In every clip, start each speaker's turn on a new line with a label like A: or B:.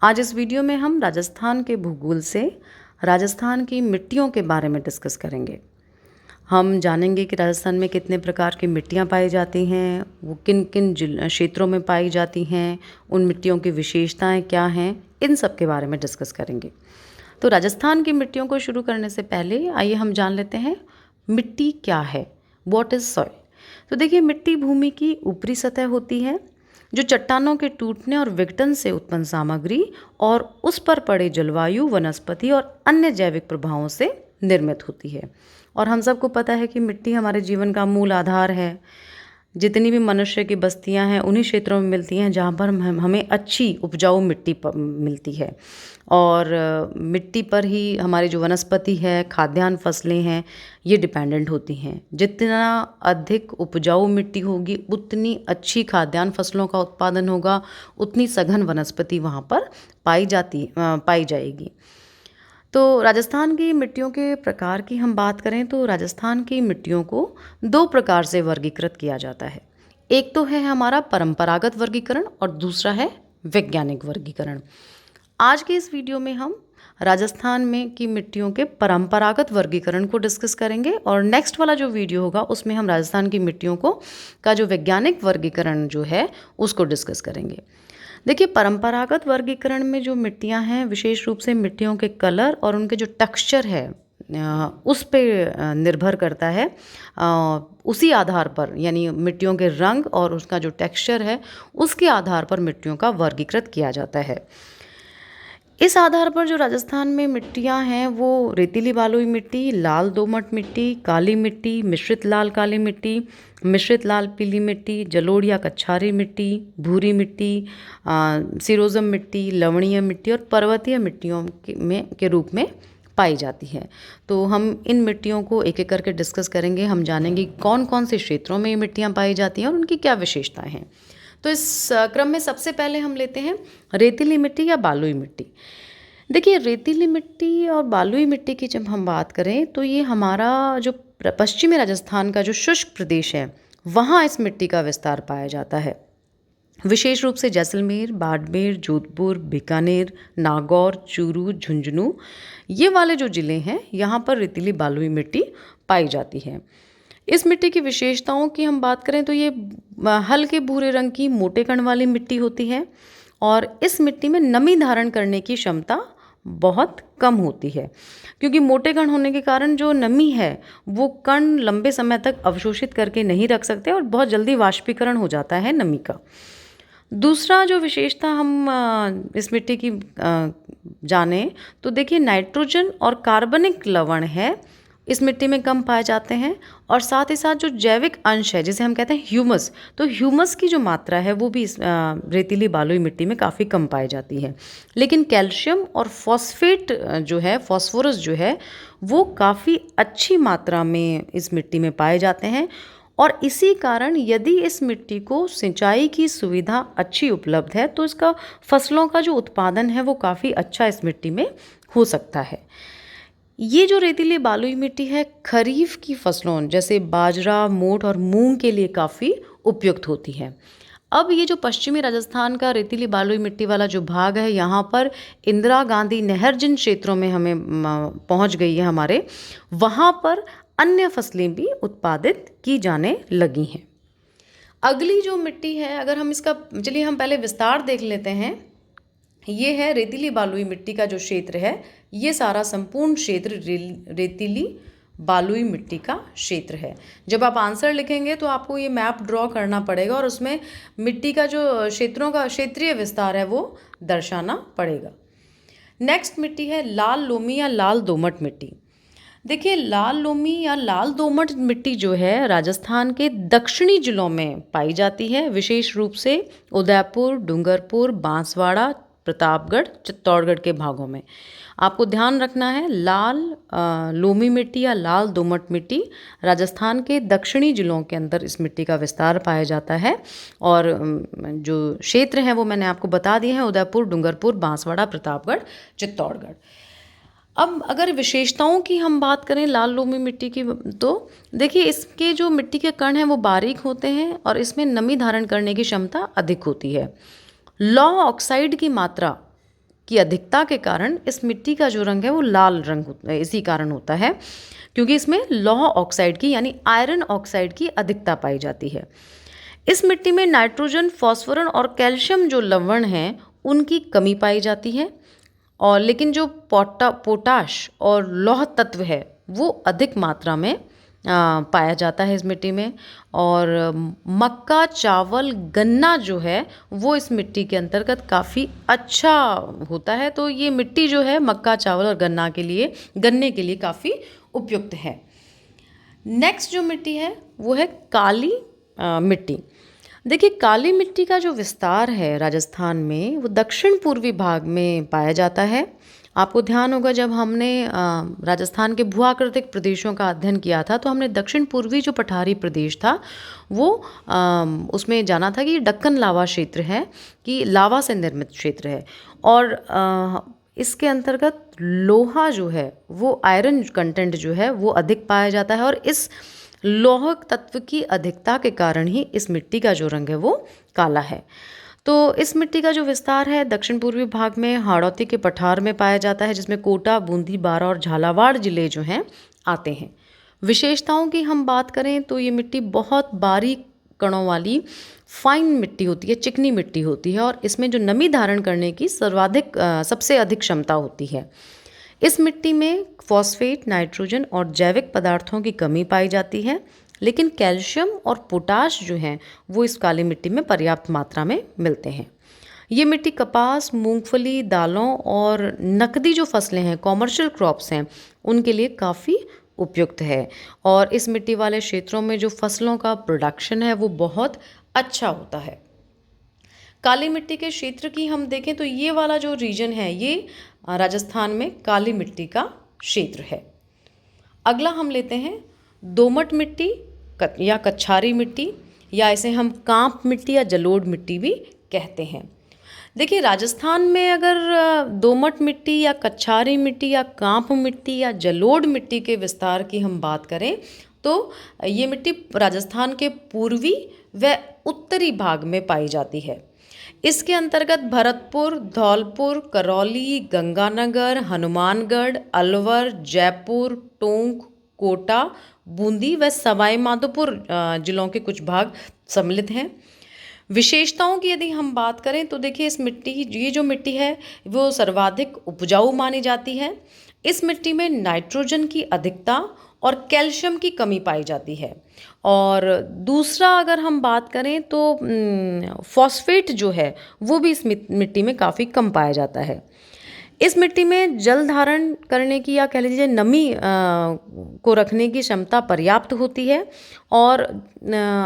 A: आज इस वीडियो में हम राजस्थान के भूगोल से राजस्थान की मिट्टियों के बारे में डिस्कस करेंगे। हम जानेंगे कि राजस्थान में कितने प्रकार की मिट्टियाँ पाई जाती हैं, वो किन किन क्षेत्रों में पाई जाती हैं, उन मिट्टियों की विशेषताएं क्या हैं, इन सब के बारे में डिस्कस करेंगे। तो राजस्थान की मिट्टियों को शुरू करने से पहले आइए हम जान लेते हैं मिट्टी क्या है, व्हाट इज़ सॉइल। तो देखिए, मिट्टी भूमि की ऊपरी सतह होती है जो चट्टानों के टूटने और विघटन से उत्पन्न सामग्री और उस पर पड़े जलवायु, वनस्पति और अन्य जैविक प्रभावों से निर्मित होती है। और हम सबको पता है कि मिट्टी हमारे जीवन का मूल आधार है। जितनी भी मनुष्य की बस्तियां हैं उन्हीं क्षेत्रों में मिलती हैं जहाँ पर हमें अच्छी उपजाऊ मिट्टी मिलती है। और मिट्टी पर ही हमारी जो वनस्पति है, खाद्यान्न फसलें हैं, ये डिपेंडेंट होती हैं। जितना अधिक उपजाऊ मिट्टी होगी उतनी अच्छी खाद्यान्न फसलों का उत्पादन होगा, उतनी सघन वनस्पति वहाँ पर पाई जाएगी। तो राजस्थान की मिट्टियों के प्रकार की हम बात करें तो राजस्थान की मिट्टियों को दो प्रकार से वर्गीकृत किया जाता है। एक तो है हमारा परंपरागत वर्गीकरण और दूसरा है वैज्ञानिक वर्गीकरण। आज के इस वीडियो में हम राजस्थान में की मिट्टियों के परंपरागत वर्गीकरण को डिस्कस करेंगे और नेक्स्ट वाला जो वीडियो होगा उसमें हम राजस्थान की मिट्टियों का जो वैज्ञानिक वर्गीकरण जो है उसको डिस्कस करेंगे। देखिए, परंपरागत वर्गीकरण में जो मिट्टियां हैं विशेष रूप से मिट्टियों के कलर और उनके जो टेक्सचर है उस पे निर्भर करता है। उसी आधार पर, यानी मिट्टियों के रंग और उसका जो टेक्सचर है उसके आधार पर मिट्टियों का वर्गीकृत किया जाता है। इस आधार पर जो राजस्थान में मिट्टियां हैं वो रेतीली बालुई मिट्टी, लाल दोमट मिट्टी, काली मिट्टी, मिश्रित लाल काली मिट्टी, मिश्रित लाल पीली मिट्टी, जलोढ़ या कच्छारी मिट्टी, भूरी मिट्टी, सिरोज़म मिट्टी, लवणीय मिट्टी और पर्वतीय मिट्टियों के रूप में पाई जाती है। तो हम इन मिट्टियों को एक एक करके डिस्कस करेंगे। हम जानेंगे कौन कौन से क्षेत्रों में ये मिट्टियाँ पाई जाती हैं और उनकी क्या विशेषताएँ हैं। तो इस क्रम में सबसे पहले हम लेते हैं रेतीली मिट्टी या बालुई मिट्टी। देखिए, रेतीली मिट्टी और बालुई मिट्टी की जब हम बात करें तो ये हमारा जो पश्चिमी राजस्थान का जो शुष्क प्रदेश है वहाँ इस मिट्टी का विस्तार पाया जाता है। विशेष रूप से जैसलमेर, बाड़मेर, जोधपुर, बीकानेर, नागौर, चूरू, झुंझुनू, ये वाले जो ज़िले हैं यहाँ पर रेतीली बालुई मिट्टी पाई जाती है। इस मिट्टी की विशेषताओं की हम बात करें तो ये हल्के भूरे रंग की मोटे कण वाली मिट्टी होती है और इस मिट्टी में नमी धारण करने की क्षमता बहुत कम होती है, क्योंकि मोटे कण होने के कारण जो नमी है वो कण लंबे समय तक अवशोषित करके नहीं रख सकते और बहुत जल्दी वाष्पीकरण हो जाता है नमी का। दूसरा जो विशेषता हम इस मिट्टी की जाने तो देखिए, नाइट्रोजन और कार्बनिक लवण है इस मिट्टी में कम पाए जाते हैं और साथ ही साथ जो जैविक अंश है जिसे हम कहते हैं ह्यूमस, तो ह्यूमस की जो मात्रा है वो भी इस रेतीली बालुई मिट्टी में काफ़ी कम पाई जाती है। लेकिन कैल्शियम और फॉस्फेट जो है, फॉस्फोरस जो है, वो काफ़ी अच्छी मात्रा में इस मिट्टी में पाए जाते हैं और इसी कारण यदि इस मिट्टी को सिंचाई की सुविधा अच्छी उपलब्ध है तो इसका फसलों का जो उत्पादन है वो काफ़ी अच्छा इस मिट्टी में हो सकता है। ये जो रेतीली बालुई मिट्टी है खरीफ की फसलों जैसे बाजरा, मोठ और मूंग के लिए काफ़ी उपयुक्त होती है। अब ये जो पश्चिमी राजस्थान का रेतीली बालुई मिट्टी वाला जो भाग है, यहाँ पर इंदिरा गांधी नहर जिन क्षेत्रों में हमें पहुँच गई है हमारे, वहाँ पर अन्य फसलें भी उत्पादित की जाने लगी हैं। अगली जो मिट्टी है, अगर हम इसका चलिए हम पहले विस्तार देख लेते हैं। ये है रेतीली बालुई मिट्टी का जो क्षेत्र है, ये सारा संपूर्ण क्षेत्र रेतीली बालुई मिट्टी का क्षेत्र है। जब आप आंसर लिखेंगे तो आपको ये मैप ड्रॉ करना पड़ेगा और उसमें मिट्टी का जो क्षेत्रों का क्षेत्रीय विस्तार है वो दर्शाना पड़ेगा। नेक्स्ट मिट्टी है लाल लोमी या लाल दोमट मिट्टी। देखिए, लाल लोमी या लाल दोमट मिट्टी जो है राजस्थान के दक्षिणी जिलों में पाई जाती है, विशेष रूप से उदयपुर, डूंगरपुर, बांसवाड़ा, प्रतापगढ़, चित्तौड़गढ़ के भागों में। आपको ध्यान रखना है, लाल लोमी मिट्टी या लाल दोमट मिट्टी राजस्थान के दक्षिणी जिलों के अंदर इस मिट्टी का विस्तार पाया जाता है और जो क्षेत्र हैं वो मैंने आपको बता दिए हैं, उदयपुर, डूंगरपुर, बांसवाड़ा, प्रतापगढ़, चित्तौड़गढ़। अब अगर विशेषताओं की हम बात करें लाल लोमी मिट्टी की, तो देखिए इसके जो मिट्टी के कण हैं वो बारीक होते हैं और इसमें नमी धारण करने की क्षमता अधिक होती है। लौह ऑक्साइड की मात्रा की अधिकता के कारण इस मिट्टी का जो रंग है वो लाल रंग होता है। इसी कारण होता है क्योंकि इसमें लौह ऑक्साइड की यानी आयरन ऑक्साइड की अधिकता पाई जाती है। इस मिट्टी में नाइट्रोजन, फॉस्फोरस और कैल्शियम जो लवण हैं उनकी कमी पाई जाती है, और लेकिन जो पोटाश और लौह तत्व है वो अधिक मात्रा में पाया जाता है इस मिट्टी में। और मक्का, चावल, गन्ना जो है वो इस मिट्टी के अंतर्गत काफ़ी अच्छा होता है। तो ये मिट्टी जो है मक्का, चावल और गन्ने के लिए काफ़ी उपयुक्त है। नेक्स्ट जो मिट्टी है वो है काली मिट्टी। देखिए, काली मिट्टी का जो विस्तार है राजस्थान में वो दक्षिण पूर्वी भाग में पाया जाता है। आपको ध्यान होगा जब हमने राजस्थान के भूआकृतिक प्रदेशों का अध्ययन किया था तो हमने दक्षिण पूर्वी जो पठारी प्रदेश था वो उसमें जाना था कि ये दक्कन लावा क्षेत्र है, कि लावा से निर्मित क्षेत्र है। और इसके अंतर्गत लोहा जो है वो आयरन कंटेंट जो है वो अधिक पाया जाता है, और इस लौह तत्व की अधिकता के कारण ही इस मिट्टी का जो रंग है वो काला है। तो इस मिट्टी का जो विस्तार है दक्षिण पूर्वी भाग में हाड़ौती के पठार में पाया जाता है, जिसमें कोटा, बूंदी, बारा और झालावाड़ जिले जो हैं आते हैं। विशेषताओं की हम बात करें तो ये मिट्टी बहुत बारीक कणों वाली फाइन मिट्टी होती है, चिकनी मिट्टी होती है, और इसमें जो नमी धारण करने की सबसे अधिक क्षमता होती है। इस मिट्टी में फॉस्फेट, नाइट्रोजन और जैविक पदार्थों की कमी पाई जाती है, लेकिन कैल्शियम और पोटाश जो हैं वो इस काली मिट्टी में पर्याप्त मात्रा में मिलते हैं। ये मिट्टी कपास, मूंगफली, दालों और नकदी जो फसलें हैं, कॉमर्शियल क्रॉप्स हैं, उनके लिए काफ़ी उपयुक्त है। और इस मिट्टी वाले क्षेत्रों में जो फसलों का प्रोडक्शन है वो बहुत अच्छा होता है। काली मिट्टी के क्षेत्र की हम देखें तो ये वाला जो रीजन है ये राजस्थान में काली मिट्टी का क्षेत्र है। अगला हम लेते हैं दोमट मिट्टी या कच्छारी मिट्टी, या इसे हम कांप मिट्टी या जलोढ़ मिट्टी भी कहते हैं। देखिए, राजस्थान में अगर दोमट मिट्टी या कच्छारी मिट्टी या कांप मिट्टी या जलोढ़ मिट्टी के विस्तार की हम बात करें तो ये मिट्टी राजस्थान के पूर्वी व उत्तरी भाग में पाई जाती है। इसके अंतर्गत भरतपुर, धौलपुर, करौली, गंगानगर, हनुमानगढ़, अलवर, जयपुर, टोंक, कोटा, बूंदी व सवाई माधोपुर जिलों के कुछ भाग सम्मिलित हैं। विशेषताओं की यदि हम बात करें तो देखिए, ये जो मिट्टी है वो सर्वाधिक उपजाऊ मानी जाती है। इस मिट्टी में नाइट्रोजन की अधिकता और कैल्शियम की कमी पाई जाती है। और दूसरा अगर हम बात करें तो फॉस्फेट जो है वो भी इस मिट्टी में काफ़ी कम पाया जाता है। इस मिट्टी में जल धारण करने की या कह लीजिए नमी को रखने की क्षमता पर्याप्त होती है, और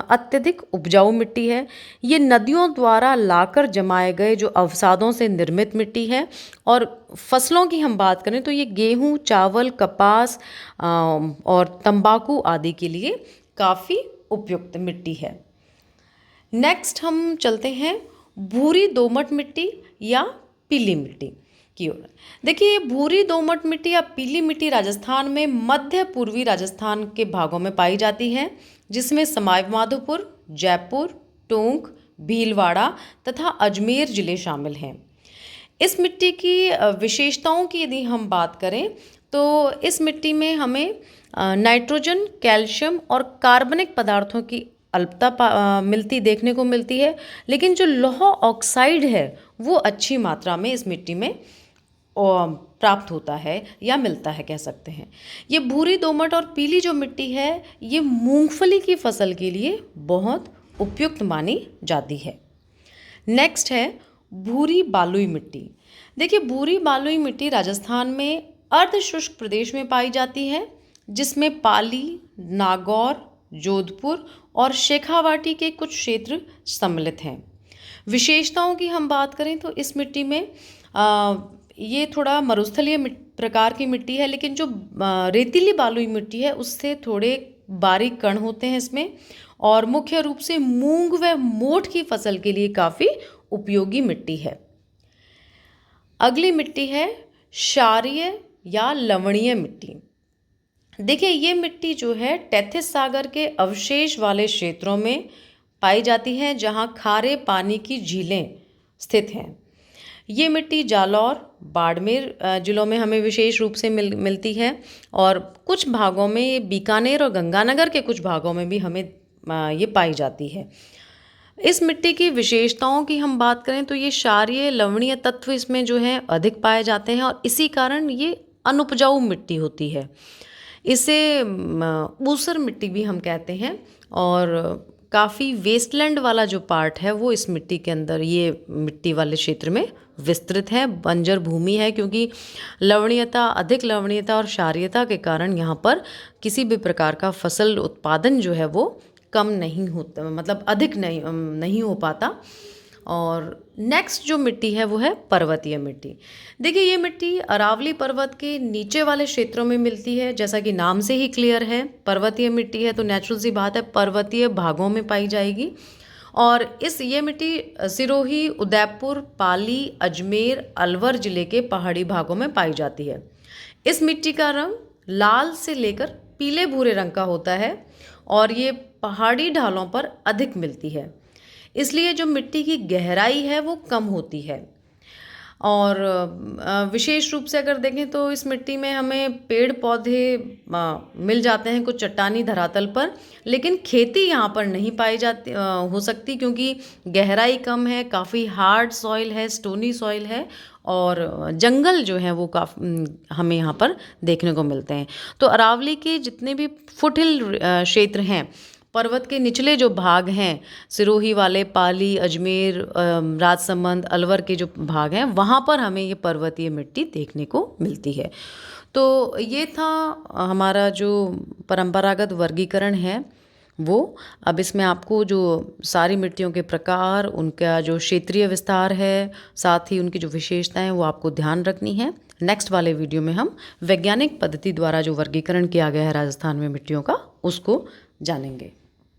A: अत्यधिक उपजाऊ मिट्टी है। ये नदियों द्वारा लाकर जमाए गए जो अवसादों से निर्मित मिट्टी है। और फसलों की हम बात करें तो ये गेहूँ, चावल, कपास और तंबाकू आदि के लिए काफ़ी उपयुक्त मिट्टी है। नेक्स्ट हम चलते हैं भूरी दोमट मिट्टी या पीली मिट्टी की ओर। देखिए, भूरी दोमट मिट्टी या पीली मिट्टी राजस्थान में मध्य पूर्वी राजस्थान के भागों में पाई जाती है, जिसमें सवाई माधोपुर, जयपुर, टोंक, भीलवाड़ा तथा अजमेर जिले शामिल हैं। इस मिट्टी की विशेषताओं की यदि हम बात करें तो इस मिट्टी में हमें नाइट्रोजन, कैल्शियम और कार्बनिक पदार्थों की अल्पता देखने को मिलती है, लेकिन जो लौह ऑक्साइड है वो अच्छी मात्रा में इस मिट्टी में प्राप्त होता है या मिलता है, कह सकते हैं। ये भूरी, दोमट और पीली जो मिट्टी है ये मूंगफली की फसल के लिए बहुत उपयुक्त मानी जाती है। नेक्स्ट है भूरी बालुई मिट्टी। देखिए, भूरी बालुई मिट्टी राजस्थान में अर्ध शुष्क प्रदेश में पाई जाती है, जिसमें पाली, नागौर, जोधपुर और शेखावाटी के कुछ क्षेत्र सम्मिलित हैं। विशेषताओं की हम बात करें तो इस मिट्टी में ये थोड़ा मरुस्थलीय प्रकार की मिट्टी है, लेकिन जो रेतीली बालुई मिट्टी है उससे थोड़े बारीक कण होते हैं इसमें, और मुख्य रूप से मूंग व मोठ की फसल के लिए काफ़ी उपयोगी मिट्टी है। अगली मिट्टी है क्षारीय या लवणीय मिट्टी। देखिए, ये मिट्टी जो है टेथिस सागर के अवशेष वाले क्षेत्रों में पाई जाती है, जहाँ खारे पानी की झीलें स्थित हैं। ये मिट्टी जालौर, बाड़मेर जिलों में हमें विशेष रूप से मिलती है, और कुछ भागों में ये बीकानेर और गंगानगर के कुछ भागों में भी हमें ये पाई जाती है। इस मिट्टी की विशेषताओं की हम बात करें तो ये क्षारीय लवणीय तत्व इसमें जो है अधिक पाए जाते हैं, और इसी कारण ये अनुपजाऊ मिट्टी होती है। इसे ऊसर मिट्टी भी हम कहते हैं, और काफ़ी वेस्टलैंड वाला जो पार्ट है वो इस मिट्टी के अंदर, ये मिट्टी वाले क्षेत्र में विस्तृत है, बंजर भूमि है, क्योंकि अधिक लवणीयता और क्षारीयता के कारण यहाँ पर किसी भी प्रकार का फसल उत्पादन जो है वो कम नहीं होता, मतलब अधिक नहीं हो पाता। और नेक्स्ट जो मिट्टी है वो है पर्वतीय मिट्टी। देखिए, ये मिट्टी अरावली पर्वत के नीचे वाले क्षेत्रों में मिलती है, जैसा कि नाम से ही क्लियर है, पर्वतीय मिट्टी है तो नेचुरल सी बात है पर्वतीय भागों में पाई जाएगी। और ये मिट्टी सिरोही, उदयपुर, पाली, अजमेर, अलवर जिले के पहाड़ी भागों में पाई जाती है। इस मिट्टी का रंग लाल से लेकर पीले भूरे रंग का होता है, और ये पहाड़ी ढालों पर अधिक मिलती है, इसलिए जो मिट्टी की गहराई है वो कम होती है। और विशेष रूप से अगर देखें तो इस मिट्टी में हमें पेड़ पौधे मिल जाते हैं कुछ चट्टानी धरातल पर, लेकिन खेती यहाँ पर नहीं पाई जाती हो सकती, क्योंकि गहराई कम है, काफ़ी हार्ड सॉइल है, स्टोनी सॉइल है, और जंगल जो है वो हमें यहाँ पर देखने को मिलते हैं। तो अरावली के जितने भी फुटहिल क्षेत्र हैं, पर्वत के निचले जो भाग हैं, सिरोही वाले, पाली, अजमेर, राजसमंद, अलवर के जो भाग हैं, वहाँ पर हमें ये पर्वतीय मिट्टी देखने को मिलती है। तो ये था हमारा जो परंपरागत वर्गीकरण है वो। अब इसमें आपको जो सारी मिट्टियों के प्रकार, उनका जो क्षेत्रीय विस्तार है, साथ ही उनकी जो विशेषताएं वो आपको ध्यान रखनी है। नेक्स्ट वाले वीडियो में हम वैज्ञानिक पद्धति द्वारा जो वर्गीकरण किया गया है राजस्थान में मिट्टियों का, उसको जानेंगे।